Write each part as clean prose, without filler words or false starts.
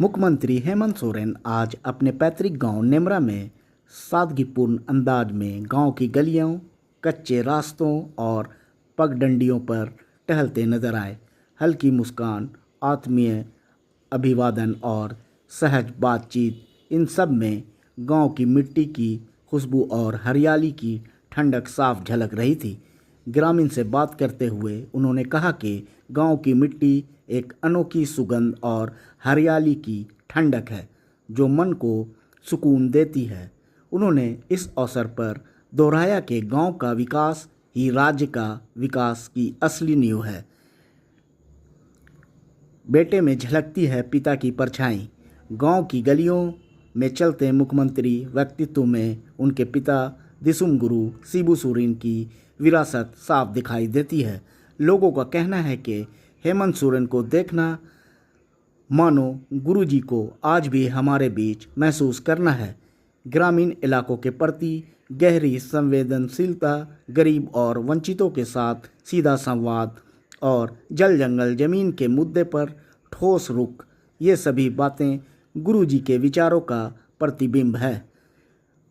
मुख्यमंत्री हेमंत सोरेन आज अपने पैतृक गांव नेमरा में सादगीपूर्ण अंदाज में गांव की गलियों, कच्चे रास्तों और पगडंडियों पर टहलते नजर आए। हल्की मुस्कान, आत्मीय अभिवादन और सहज बातचीत, इन सब में गांव की मिट्टी की खुशबू और हरियाली की ठंडक साफ झलक रही थी। ग्रामीण से बात करते हुए उन्होंने कहा कि गांव की मिट्टी एक अनोखी सुगंध और हरियाली की ठंडक है जो मन को सुकून देती है। उन्होंने इस अवसर पर दोहराया कि गांव का विकास ही राज्य का विकास की असली नींव है। बेटे में झलकती है पिता की परछाई। गांव की गलियों में चलते मुख्यमंत्री व्यक्तित्व में उनके पिता दिसुम गुरु शिबू सोरेन की विरासत साफ दिखाई देती है। लोगों का कहना है कि हेमंत सोरेन को देखना मानो गुरुजी को आज भी हमारे बीच महसूस करना है। ग्रामीण इलाकों के प्रति गहरी संवेदनशीलता, गरीब और वंचितों के साथ सीधा संवाद और जल जंगल जमीन के मुद्दे पर ठोस रुख, ये सभी बातें गुरुजी के विचारों का प्रतिबिंब है।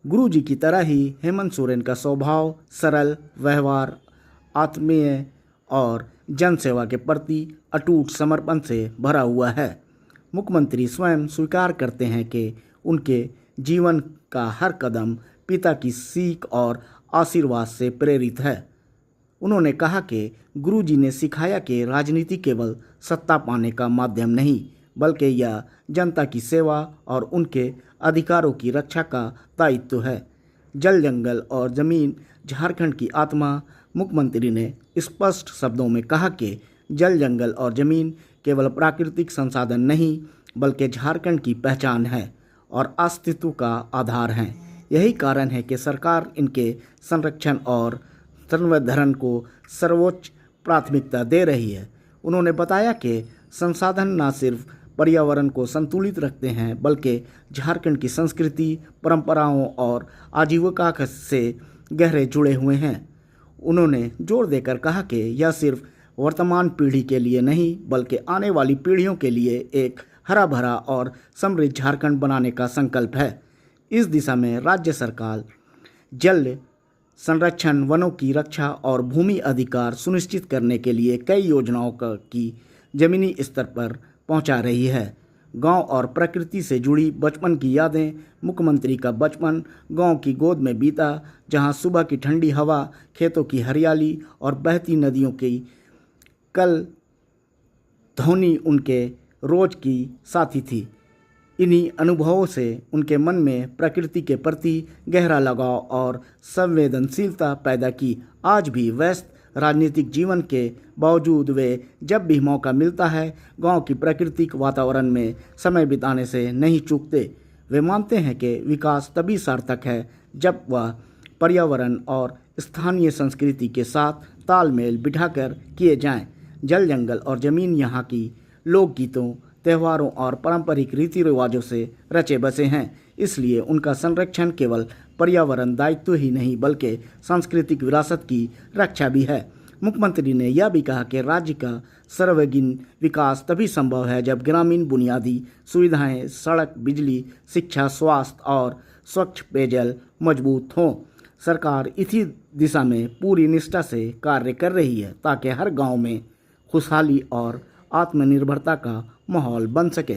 गुरुजी की तरह ही हेमंत सोरेन का स्वभाव सरल, व्यवहार आत्मीय और जनसेवा के प्रति अटूट समर्पण से भरा हुआ है। मुख्यमंत्री स्वयं स्वीकार करते हैं कि उनके जीवन का हर कदम पिता की सीख और आशीर्वाद से प्रेरित है। उन्होंने कहा कि गुरुजी ने सिखाया कि राजनीति केवल सत्ता पाने का माध्यम नहीं, बल्कि यह जनता की सेवा और उनके अधिकारों की रक्षा का दायित्व है। जल, जंगल और जमीन झारखंड की आत्मा। मुख्यमंत्री ने स्पष्ट शब्दों में कहा कि जल, जंगल और जमीन केवल प्राकृतिक संसाधन नहीं, बल्कि झारखंड की पहचान है और अस्तित्व का आधार हैं। यही कारण है कि सरकार इनके संरक्षण और संवर्धन को सर्वोच्च प्राथमिकता दे रही है। उन्होंने बताया कि संसाधन न सिर्फ पर्यावरण को संतुलित रखते हैं, बल्कि झारखंड की संस्कृति, परंपराओं और आजीविका से गहरे जुड़े हुए हैं। उन्होंने जोर देकर कहा कि यह सिर्फ वर्तमान पीढ़ी के लिए नहीं, बल्कि आने वाली पीढ़ियों के लिए एक हरा भरा और समृद्ध झारखंड बनाने का संकल्प है। इस दिशा में राज्य सरकार जल संरक्षण, वनों की रक्षा और भूमि अधिकार सुनिश्चित करने के लिए कई योजनाओं की जमीनी स्तर पर पहुंचा रही है। गांव और प्रकृति से जुड़ी बचपन की यादें। मुख्यमंत्री का बचपन गांव की गोद में बीता, जहां सुबह की ठंडी हवा, खेतों की हरियाली और बहती नदियों की कल ध्वनि उनके रोज की साथी थी। इन्हीं अनुभवों से उनके मन में प्रकृति के प्रति गहरा लगाव और संवेदनशीलता पैदा की। आज भी व्यस्त राजनीतिक जीवन के बावजूद वे जब भी मौका मिलता है गांव की प्राकृतिक वातावरण में समय बिताने से नहीं चूकते। वे मानते हैं कि विकास तभी सार्थक है जब वह पर्यावरण और स्थानीय संस्कृति के साथ तालमेल बिठाकर किए जाएं। जल, जंगल और जमीन यहाँ की लोकगीतों, त्योहारों और पारंपरिक रीति रिवाजों से रचे बसे हैं। इसलिए उनका संरक्षण केवल पर्यावरण दायित्व ही नहीं, बल्कि सांस्कृतिक विरासत की रक्षा भी है। मुख्यमंत्री ने यह भी कहा कि राज्य का सर्वांगीण विकास तभी संभव है जब ग्रामीण बुनियादी सुविधाएं, सड़क, बिजली, शिक्षा, स्वास्थ्य और स्वच्छ पेयजल मजबूत हों। सरकार इसी दिशा में पूरी निष्ठा से कार्य कर रही है ताकि हर गांव में खुशहाली और आत्मनिर्भरता का माहौल बन सके।